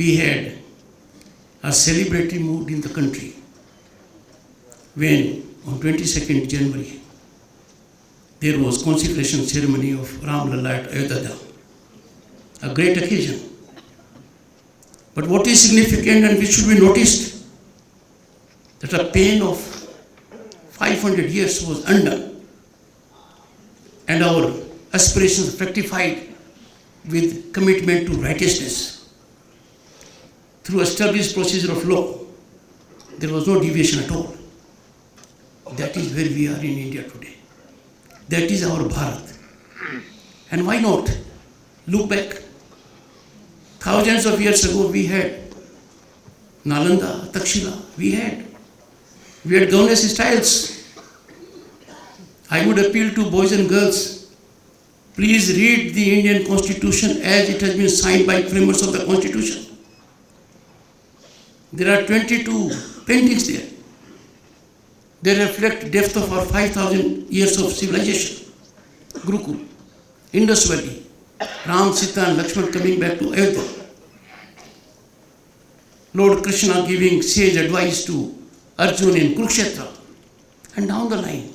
we had a celebratory mood in the country when on 22nd January there was consecration ceremony of Ram Lalla at Ayodhya, a great occasion. But what is significant and which should be noticed, that a pain of 500 years was undone and our aspirations rectified with commitment to righteousness. Through established procedure of law, there was no deviation at all. That is where we are in India today. That is our Bharat. And why not look back? Thousands of years ago we had Nalanda, Takshila, we had governance styles. I would appeal to boys and girls, please read the Indian Constitution as it has been signed by framers of the Constitution. There are 22 paintings there. They reflect depth of our 5,000 years of civilization. Gurukul, Indus Valley, Ram, Sita and Laxman coming back to Ayodhya. Lord Krishna giving sage advice to Arjuna in Kurukshetra. And down the line.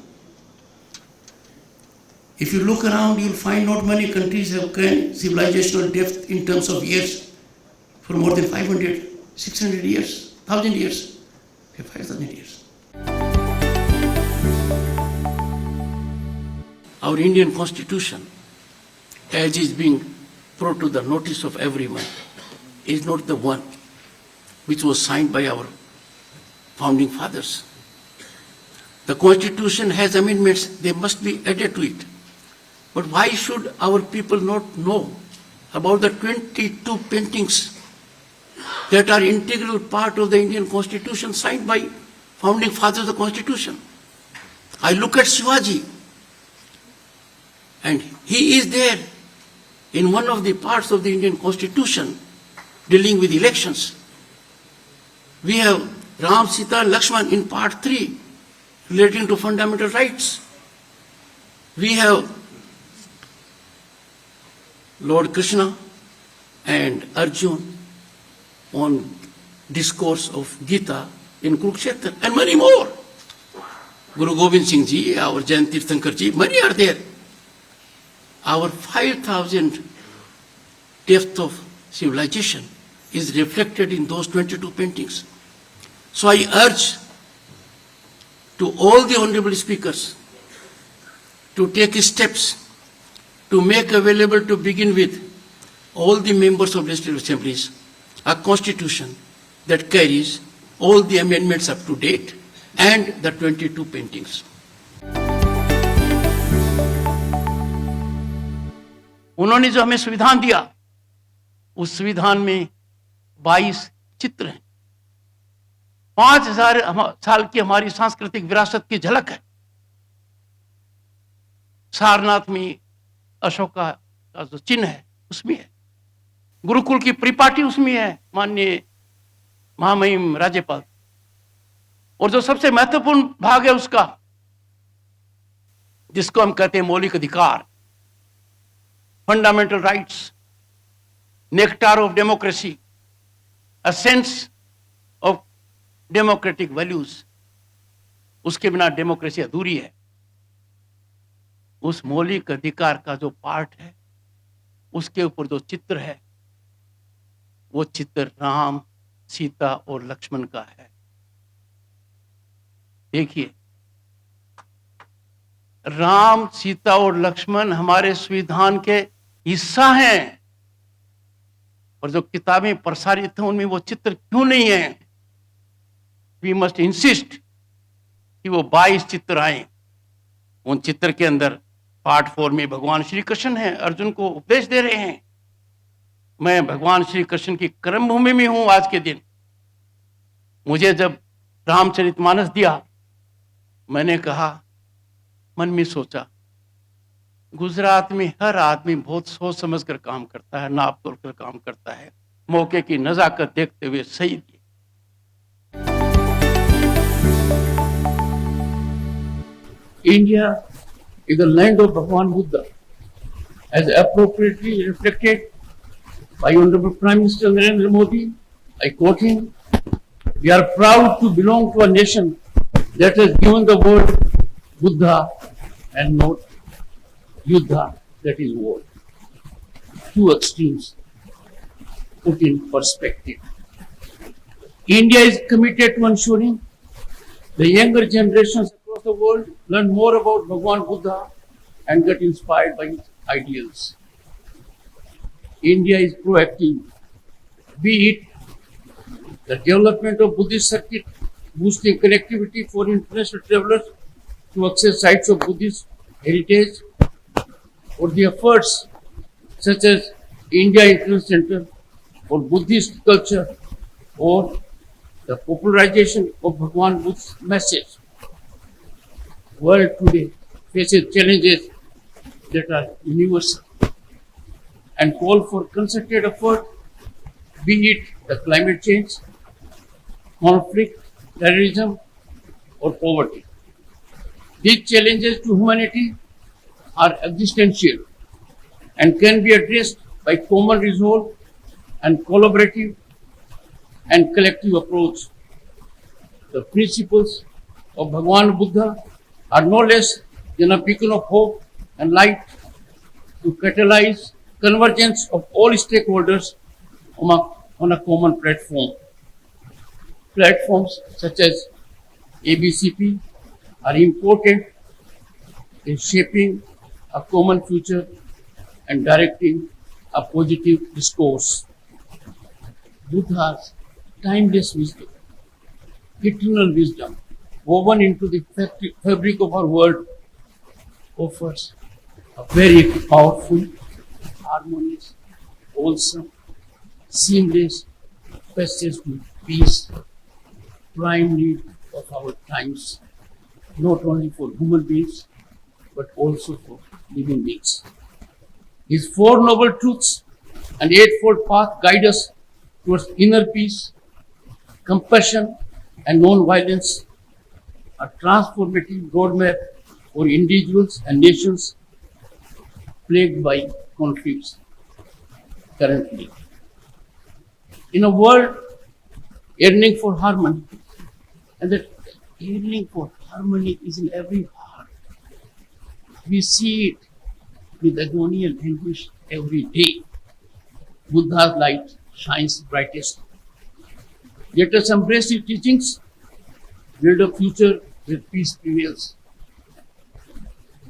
If you look around, you will find not many countries have civilizational depth in terms of years for more than 500, 600 years, 1,000 years, 5,000 years. Our Indian Constitution, as is being brought to the notice of everyone, is not the one which was signed by our founding fathers. The Constitution has amendments, they must be added to it. But why should our people not know about the 22 paintings that are integral part of the Indian Constitution signed by founding fathers of the Constitution? I look at Shivaji, and he is there in one of the parts of the Indian Constitution dealing with elections. We have Ram, Sita, Laxman in part 3 relating to fundamental rights. We have Lord Krishna and Arjuna on discourse of Gita in Kurukshetra and many more. Guru Gobind Singh Ji, our Jain Tirthankar Ji, many are there. Our 5,000 depth of civilization is reflected in those 22 paintings. So I urge to all the honorable speakers to take steps to make available to begin with all the members of legislative assemblies a constitution that carries all the amendments up to date and the 22 paintings. उन्होंने जो हमें संविधान दिया, उस संविधान में 22 चित्र हैं। 5000 साल की हमारी सांस्कृतिक विरासत की झलक है। सारनाथ में अशोका का जो चिन्ह है उसमें है, गुरुकुल की परिपाटी उसमें है, माननीय महामहिम राज्यपाल। और जो सबसे महत्वपूर्ण भाग है उसका, जिसको हम कहते हैं मौलिक अधिकार, fundamental rights, nectar of democracy, a sense of democratic values, उसके बिना डेमोक्रेसी अधूरी है। उस मौलिक अधिकार का जो पार्ट है, उसके ऊपर जो चित्र है, वो चित्र राम, सीता और लक्ष्मण का है। देखिए, राम, सीता और लक्ष्मण हमारे संविधान के हिस्सा हैं, और जो किताबें प्रसारित हैं उनमें वो चित्र क्यों नहीं है? वी मस्ट इंसिस्ट कि वो 22 चित्र आए। उन चित्र के अंदर पार्ट 4 में भगवान श्री कृष्ण हैं, अर्जुन को उपदेश दे रहे हैं। मैं भगवान श्री कृष्ण की कर्मभूमि में हूं आज के दिन। मुझे जब रामचरितमानस दिया, मैंने कहा, मन में सोचा, गुजरात में हर आदमी बहुत सोच समझ कर काम करता है, नाप तोल कर काम करता है, मौके की नजाकत देखते हुए सही दिए। India is the land of Bhagwan Buddha, as appropriately reflected by Honorable Prime Minister Narendra Modi I quote him, "We are proud to belong to a nation that has given the word Buddha and not Yuddha, that is war." Two extremes put in perspective. India is committed to ensuring the younger generations across the world learn more about Bhagwan Buddha and get inspired by his ideals. India is proactive, be it the development of Buddhist circuit, boosting connectivity for international travelers to access sites of Buddhist heritage, or the efforts such as India International Center for Buddhist Culture, or the popularization of Bhagwan Buddha's message. World today faces challenges that are universal and call for concerted effort, be it the climate change, conflict, terrorism, or poverty. These challenges to humanity are existential and can be addressed by common resolve and collaborative and collective approach. The principles of Bhagwan Buddha are no less than a beacon of hope and light to catalyze convergence of all stakeholders on a common platform. Platforms such as ABCP are important in shaping a common future and directing a positive discourse. Buddha's timeless wisdom, eternal wisdom, woven into the fabric of our world, offers a very powerful, harmonious, wholesome, seamless passage to peace, prime need of our times, not only for human beings, but also for living beings. His Four Noble Truths and Eightfold Path guide us towards inner peace, compassion, and non-violence, a transformative roadmap for individuals and nations plagued by conflicts currently. In a world yearning for harmony, and that yearning for harmony is in every heart, we see it with agony and anguish every day. Buddha's light shines brightest. Let us embrace his teachings, build a future where peace prevails.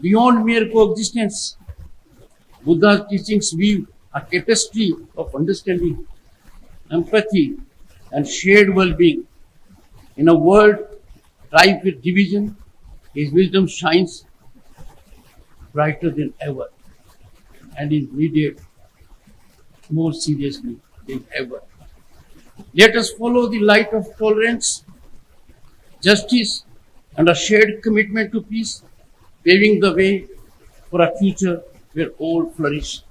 Beyond mere coexistence, Buddha's teachings weave a tapestry of understanding, empathy, and shared well-being. In a world rife with division, his wisdom shines brighter than ever and is needed more seriously than ever. Let us follow the light of tolerance, justice, and a shared commitment to peace, paving the way for a future where all flourish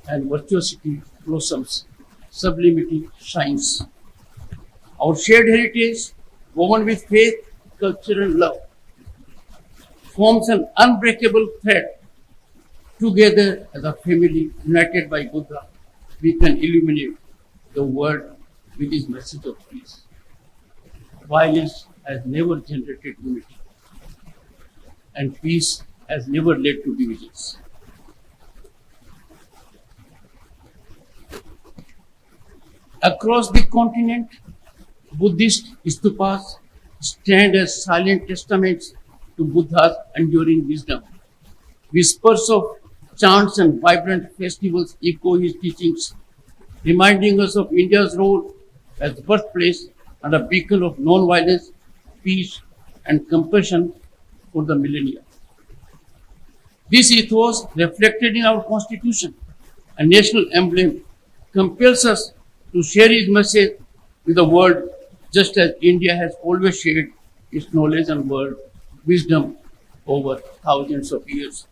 and virtuosity blossoms, sublimity shines. Our shared heritage, woven with faith, culture, and love, forms an unbreakable thread. Together as a family united by Buddha, we can illuminate the world with his message of peace. Violence has never generated unity, and peace has never led to divisions. Across the continent, Buddhist stupas stand as silent testaments to Buddha's enduring wisdom. Whispers of chants and vibrant festivals echo his teachings, reminding us of India's role as birthplace and a beacon of non-violence, peace, and compassion for the millennia. This ethos, reflected in our constitution and national emblem, compels us to share his message with the world, just as India has always shared its knowledge and world wisdom over thousands of years.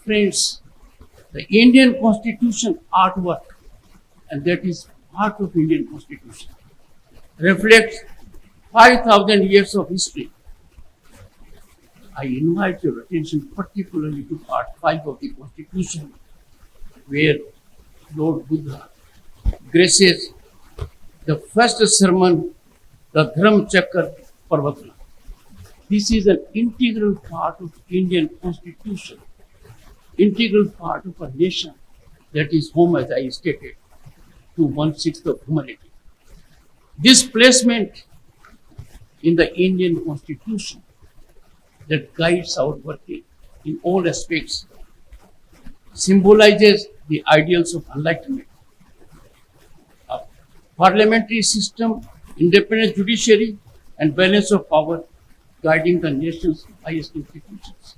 Friends, the Indian Constitution artwork, and that is part of Indian Constitution, reflects 5,000 years of history. I invite your attention particularly to part 5 of the Constitution, where Lord Buddha graces the first sermon, the Dharam Chakra Parvatana. This is an integral part of Indian Constitution, integral part of a nation that is home, as I stated, to 1/6 of humanity. This placement in the Indian Constitution that guides our working in all aspects symbolizes the ideals of enlightenment. A parliamentary system, independent judiciary, and balance of power guiding the nation's highest institutions.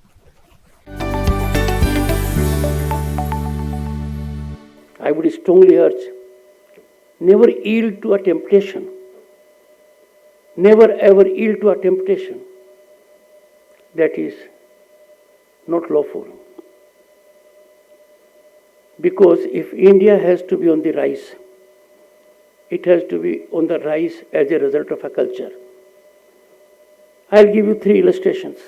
I would strongly urge, never yield to a temptation. Never ever yield to a temptation that is not lawful. Because if India has to be on the rise, it has to be on the rise as a result of a culture. I'll give you 3 illustrations.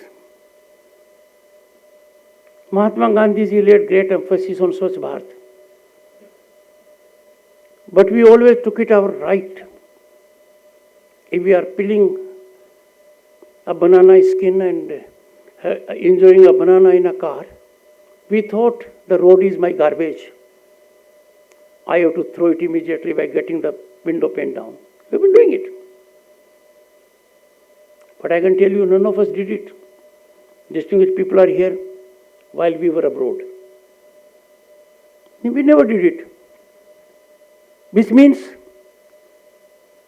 Mahatma Gandhi ji laid great emphasis on Swachh Bharat. But we always took it our right. If we are peeling a banana skin and enjoying a banana in a car, we thought the road is my garbage. I have to throw it immediately by getting the window pane down. We've been doing it. But I can tell you, none of us did it. Distinguished people are here while we were abroad. We never did it. Which means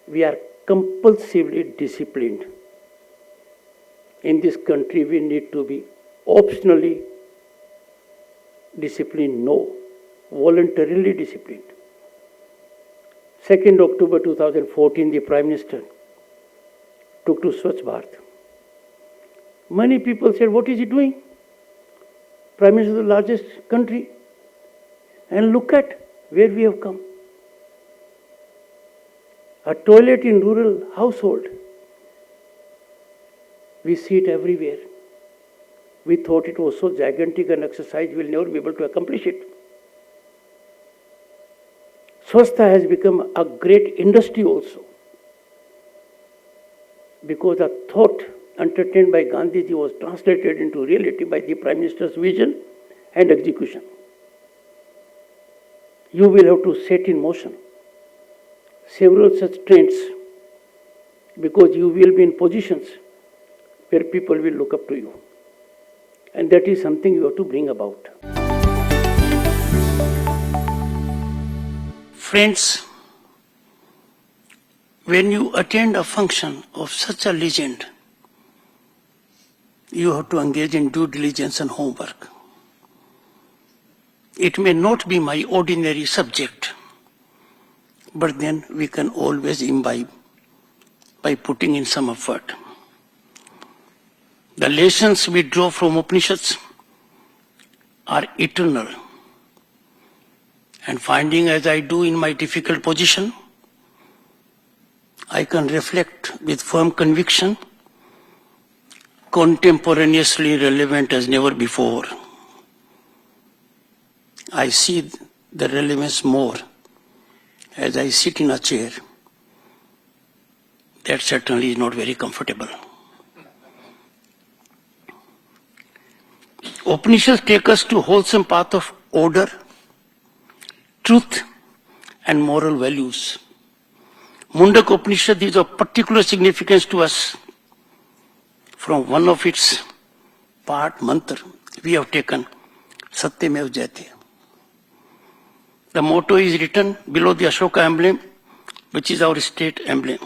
we are compulsively disciplined. In this country, we need to be optionally disciplined, no, voluntarily disciplined. 2nd October 2014, the Prime Minister took to Swachh Bharat. Many people said, what is he doing? Prime Minister of the largest country. And look at where we have come. A toilet in rural household. We see it everywhere. We thought it was so gigantic an exercise, we will never be able to accomplish it. Swasthya has become a great industry also. Because the thought entertained by Gandhiji was translated into reality by the Prime Minister's vision and execution. You will have to set in motion several such trends because you will be in positions where people will look up to you. And that is something you have to bring about. Friends, when you attend a function of such a legend, you have to engage in due diligence and homework. It may not be my ordinary subject, but then we can always imbibe by putting in some effort. The lessons we draw from Upanishads are eternal. And finding as I do in my difficult position, I can reflect with firm conviction, contemporaneously relevant as never before. I see the relevance more as I sit in a chair. That certainly is not very comfortable. Upanishads take us to wholesome path of order, truth and moral values. Mundak Upanishad is of particular significance to us. From one of its part, mantra, we have taken Satyamev Jayate. The motto is written below the Ashoka emblem, which is our state emblem.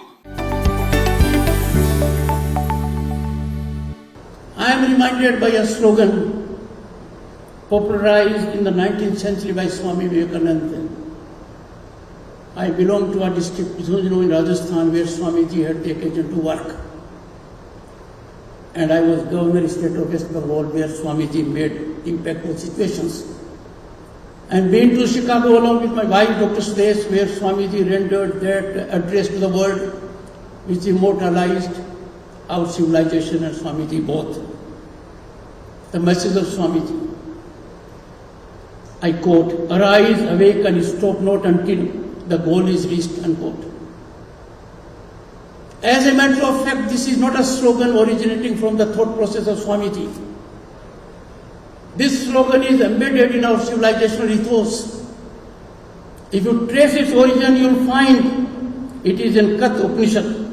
I am reminded by a slogan popularized in the 19th century by Swami Vivekananda. I belong to a district in Rajasthan where Swamiji had taken to work. And I was governor state of West Bengal where Swamiji made impactful situations. And been to Chicago along with my wife, Dr. Sudesh, where Swamiji rendered that address to the world, which immortalized our civilization and Swamiji both. The message of Swamiji. I quote, arise, awake and stop not until the goal is reached, unquote. As a matter of fact, this is not a slogan originating from the thought process of Swamiji. This slogan is embedded in our civilizational ethos. If you trace its origin, you will find it is in Kat Upanishad.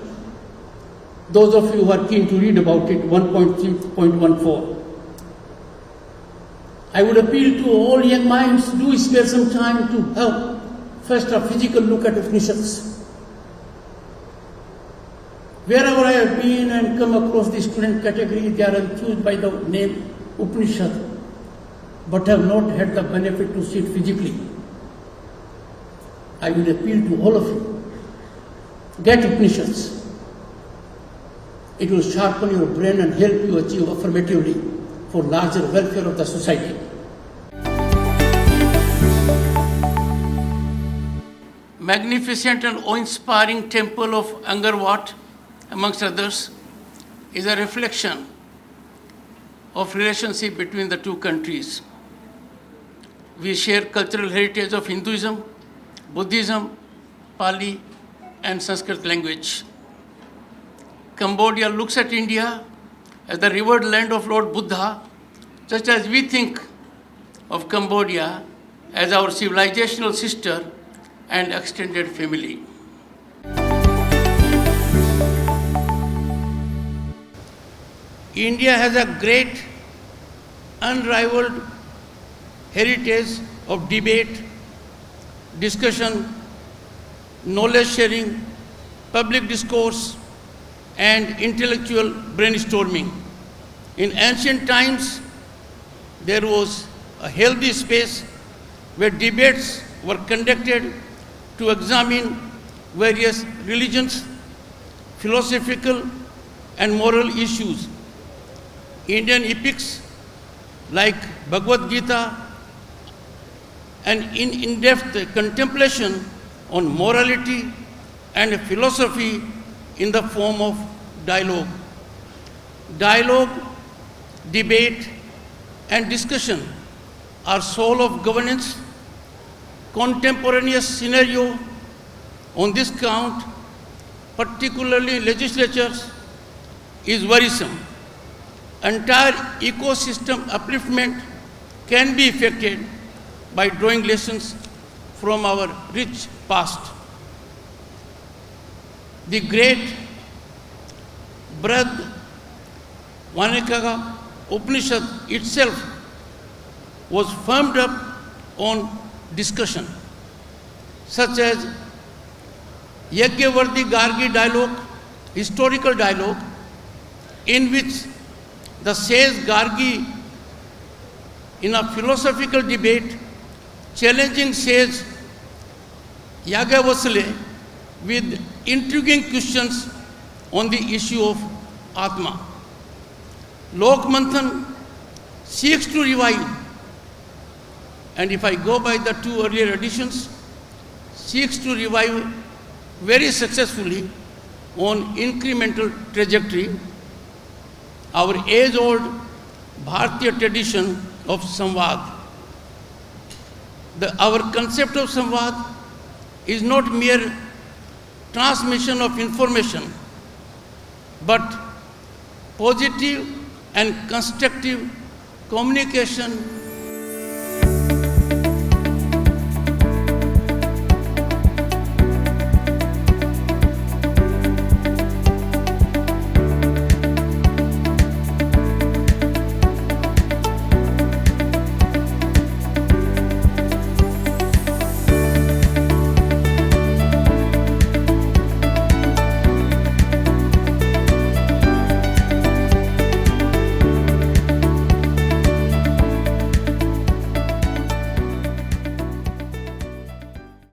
Those of you who are keen to read about it, 1.3.14. I would appeal to all young minds, do spare some time to have first a physical look at Upanishads. Wherever I have been and come across the student category, they are enthused by the name Upanishad, but have not had the benefit to see it physically. I will appeal to all of you. Get Upanishads. It will sharpen your brain and help you achieve affirmatively for larger welfare of the society. Magnificent and awe-inspiring temple of Envato, amongst others, is a reflection of relationship between the two countries. We share cultural heritage of Hinduism, Buddhism, Pali, and Sanskrit language. Cambodia looks at India as the revered land of Lord Buddha, just as we think of Cambodia as our civilizational sister and extended family. India has a great, unrivaled heritage of debate, discussion, knowledge sharing, public discourse, and intellectual brainstorming. In ancient times, there was a healthy space where debates were conducted to examine various religions, philosophical and moral issues. Indian epics like Bhagavad Gita and in-depth contemplation on morality and philosophy in the form of dialogue. Dialogue, debate, and discussion are soul of governance. Contemporaneous scenario on this count, particularly legislatures, is worrisome. Entire ecosystem upliftment can be effected by drawing lessons from our rich past. The great Brihad Vanikaga Upanishad itself was firmed up on discussion, such as Yajnavalkya Gargi dialogue, historical dialogue, in which the sage Gargi, in a philosophical debate, challenging sage Yajnavalkya with intriguing questions on the issue of Atma. Lok Manthan seeks to revive, and if I go by the two earlier editions, seeks to revive very successfully on incremental trajectory our age-old Bharatiya tradition of Samvad. Our concept of Samvad is not mere transmission of information, but positive and constructive communication